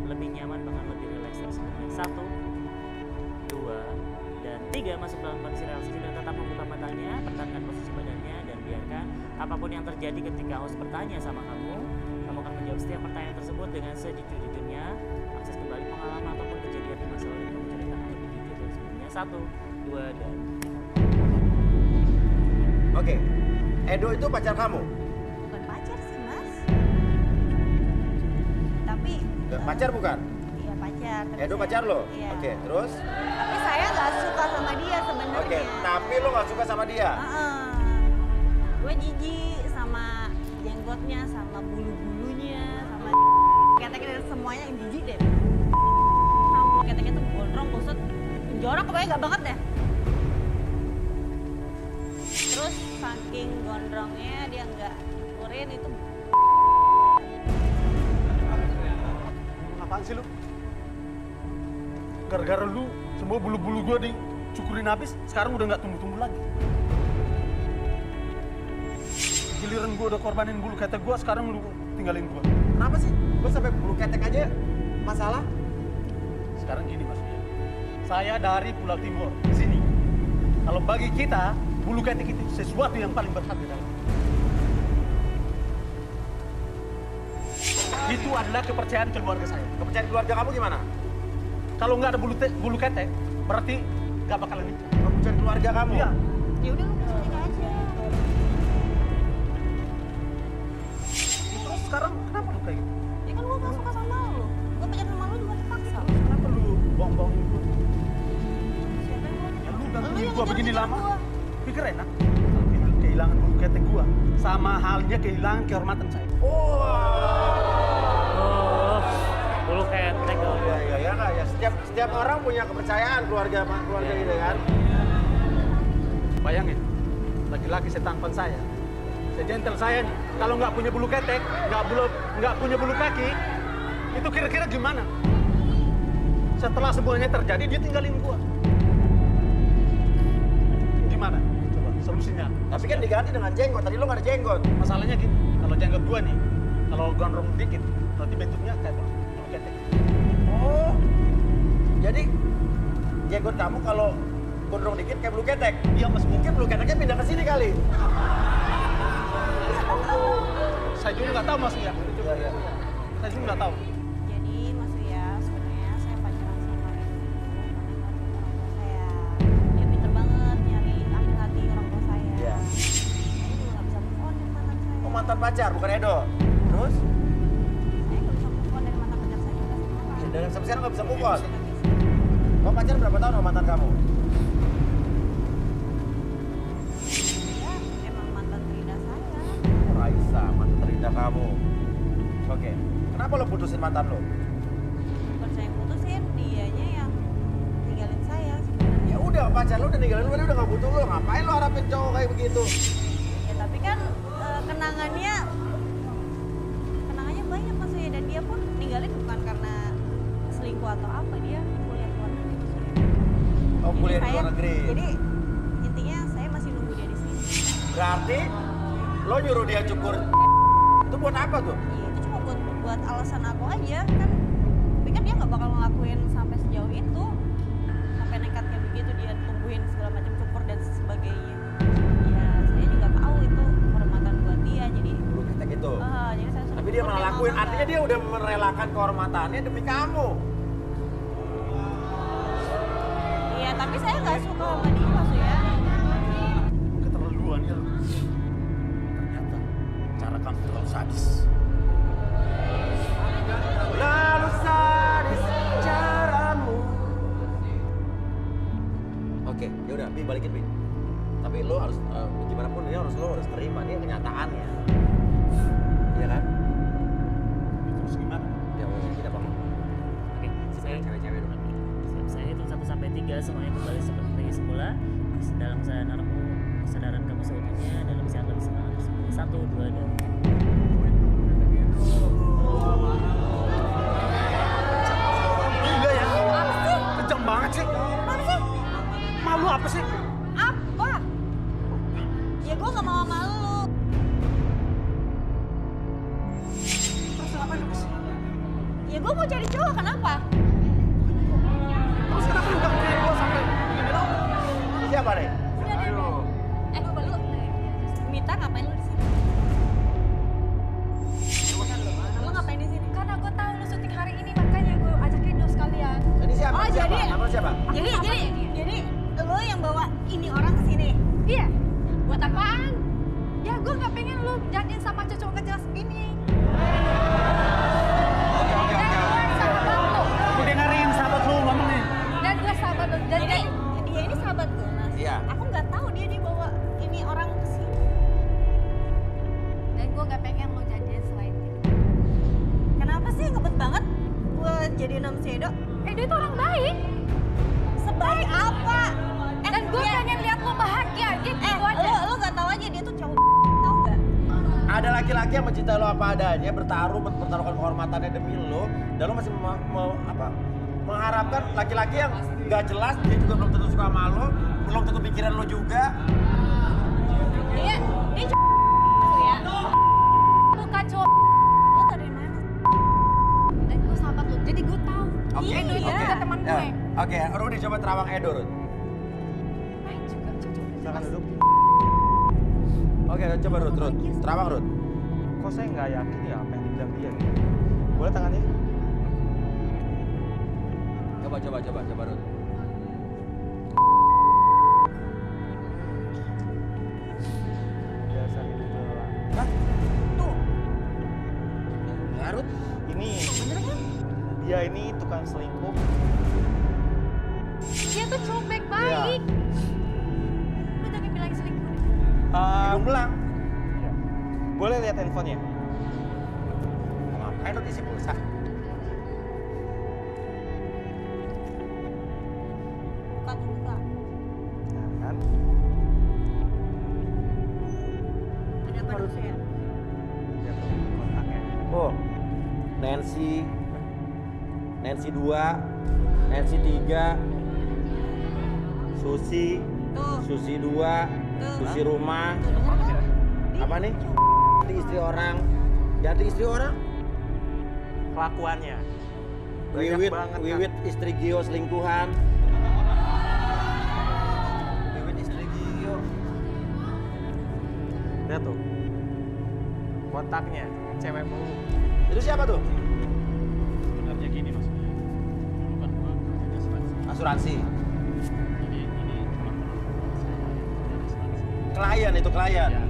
lebih nyaman, bahkan lebih rileks tersebutnya. 1, 2, dan 3. Masuk dalam kondisi relaksasi dan tetap membuka matanya, pertahankan posisi badannya, dan biarkan apapun yang terjadi ketika host bertanya sama kamu akan menjawab setiap pertanyaan tersebut dengan sejujur-jujurnya. Akses kembali pengalaman ataupun kejadian di masa lalu yang kamu ceritakan lebih detail dan sebelumnya. 1, 2, dan 3. Oke, Edo itu pacar kamu? Bukan pacar sih, Mas. Tapi Pacar bukan? iya pacar. Tapi Edo saya- pacar lo? Iya. Oke, terus? Tapi saya nggak suka sama dia sebenarnya. Oke, tapi lo nggak suka sama dia? Gue jijik sama jenggotnya, sama bulu-bulunya, sama keteknya, semuanya jijik deh. Sama bulu keteknya tuh gondrong, kusut, jorok pokoknya nggak banget deh. Terus saking gondrongnya dia nggak kurin itu. Apaan sih lu? Gara-gara lu semua bulu-bulu gua dicukurin habis, sekarang udah nggak tumbuh-tumbuh lagi. Giliran gua udah korbanin bulu ketek gua, sekarang lu tinggalin gua. Kenapa sih? Lo sampai bulu ketek aja masalah? Sekarang gini Mas Ria, saya dari Pulau Timur, di sini. Kalau bagi kita, bulu ketek itu sesuatu yang paling berharga dalam hidup. Itu adalah kepercayaan keluarga saya. Kepercayaan keluarga kamu gimana? Kalau nggak ada bulu ketek, berarti nggak bakalan nikah. Kepercayaan keluarga kamu? Iya. Ya udah lu nikah aja. Terus sekarang kenapa lu kayak gitu? Ya kan gue gak suka sama lu. Gue pacaran sama lu juga terpaksa. Kenapa lu bohong-bohongin gua? Siapa yang mau? Ya lu Lu gangguin yang gua begini ngejar-ngejar lama. gua. Pikir enak? Kehilangan bulu ketek gua sama halnya kehilangan kehormatan saya. Oh, bulu ketek dong. Iya, iya, iya, Kak. Ya, setiap orang punya kepercayaan keluarga gitu kan. Bayangin, laki-laki setampan saya, sejentel saya nih, kalau nggak punya bulu ketek, nggak punya bulu kaki, itu kira-kira gimana? Setelah semuanya terjadi, dia tinggalin gua. Gimana? Coba solusinya. Tapi kan diganti dengan jenggot. Tadi lo nggak ada jenggot. Masalahnya gini, kalau jenggot gua nih, kalau gondrong dikit, berarti bentuknya kayak bulu ketek. Oh, jadi jenggot kamu kalau gondrong dikit kayak bulu ketek? Iya Mas, Mungkin bulu keteknya pindah ke sini kali. saya juga nggak tahu Mas ya. Iya, iya. Saya juga nggak tahu. Jadi Mas Ria, sebenarnya saya pacaran sama Edo itu karena ngertiin orang tua saya. Dia pinter banget nyari ambil hati orang tua saya. Iya. Saya juga gak bisa move on dari mantan saya. Oh, mantan pacar, bukan Edo. Terus? Saya gak bisa move on dari mantan pacar saya juga sekarang. Dan sampai sekarang nggak bisa move on. Nggak bisa. Kamu pacaran berapa tahun sama mantan kamu? Dia emang mantan terindah saya. Oh, Raisa, mantan terindah kamu. Oke. Kenapa lo putusin mantan lo? Bukan saya yang putusin, dianya yang tinggalin saya sebenarnya. Ya udah, pacar lo udah ninggalin lo, dia udah nggak butuh lo. Ngapain lo harapin cowok kayak begitu? Ya tapi kan kenangannya banyak Mas Ria, dan dia pun ninggalin bukan karena selingkuh atau apa, dia kuliah di luar negeri Mas Ria. Oh, Jadi kuliah di saya- luar negeri. Jadi intinya saya masih nunggu dia di sini. Berarti lo nyuruh dia cukur. Itu buat apa tuh? Iya itu cuma buat alasan aku aja kan. Tapi kan dia nggak bakal ngelakuin sampai sejauh itu, sampai nekat kayak begitu dia tungguin segala macam cukur dan sebagainya. Ya saya juga tahu itu kehormatan buat dia, jadi Bulu ketek itu. jadi saya suruh Tapi dia cukur, malah lakuin, ngomong artinya dia udah merelakan kehormatannya demi kamu. iya tapi saya nggak suka sama dia Mas ya. Keterlaluan ya lu. Ternyata cara kamu terlalu sadis. Lalu sadis caramu. Oke, ya udah, Bi balikin Bi. Tapi lo harus gimana pun ini lo harus terima, ini kenyataannya. Iya kan? Terus gimana? Ya udah tidak apa-apa. Oke, saya Cewek-cewek dong. saya hitung 1 sampai 3 semuanya kembali seperti semula. Dalam kesadaran kamu seutuhnya, dalam sehat lebih semangat seperti 1, 2, dan Gila ya? Kejam banget sih. Malu apa sih? Apa? Ya gue gak mau sama lu. Terus ngapain lu kesini? Ya gue mau cari cowok, kenapa? Terus kenapa lu gak punya gue sampai begini dong? Siapa nih? Aduh. Lu Mita ngapain lu di sini? Lu ngapain di sini? Karena gue tahu lu syuting hari ini, makanya gue ajakin lo sekalian. Ini siapa? Oh, Siapa? jadi- Nama lu siapa? Jadi lo yang bawa ini orang ke sini. Iya. Buat apaan? Ya gue nggak pengen lu jadiin sama cowok nggak jelas begini. Oke. Dan gue sahabat lo. Aku dengerin sahabat lu ngomong nih. Dan gue sahabat lo. Dan Jadi dia ini sahabat gue, Mas. Iya. Aku nggak tahu dia dibawa ini orang ke sini. dan gue nggak pengen lo jadiin selain itu. Kenapa sih ngebet banget gue jadiin sama si Edo? Edo itu orang baik. Sebaik apa? Dan gue pengen lihat lo bahagia. Gitu aja. Lo nggak tahu aja dia tuh cowok, tahu nggak? Ada laki-laki yang mencintai lo apa adanya, bertaruh, mempertaruhkan kehormatannya demi lo, dan lo masih mengharapkan laki-laki yang nggak jelas, dia juga belum tentu suka sama lo, belum tentu pikiran lo juga. Dia cowok ya. Bukan cowok. Lo tau dari mana? Dan gue sahabat lo. Jadi gue tahu. Oke, Edo itu Iya. juga teman gue. Oke, Rudi coba terawang Edo, Rud. Main juga cocok. Silakan duduk. Oke, coba Rud. Terawang Rud. Kok saya nggak yakin ya apa yang dibilang dia gitu. Boleh tangannya? Coba Rud. Biasa gitu doang. Hah? Tuh. Ya, Rud. Ini dia ini tukang selingkuh. Dia tuh cowok baik-baik. Lu jangan bilang selingkuh deh. Hidung belang. Iya. Boleh lihat handphonenya? Ngapain Rud isi pulsa? Buka. Nah, kan? Ada apa sih ya? Lihat tuh kontaknya. Oh, Nancy 2, Nancy 3, Susi Tuh. 2, Susi rumah. Tuh denger kan? Apa nih? Ganti istri orang. Ganti istri orang. Kelakuannya. Banyak banget, kan? Wiwit istri Gio selingkuhan. Wiwit istri Gio. Lihat tuh. Kontaknya cewek mulu. Itu siapa tuh? Sebenarnya gini maksudnya, dulu kan gua kerja di asuransi, Asuransi. jadi ini cuma perlu saya dari asuransi. Klien itu klien. Ya,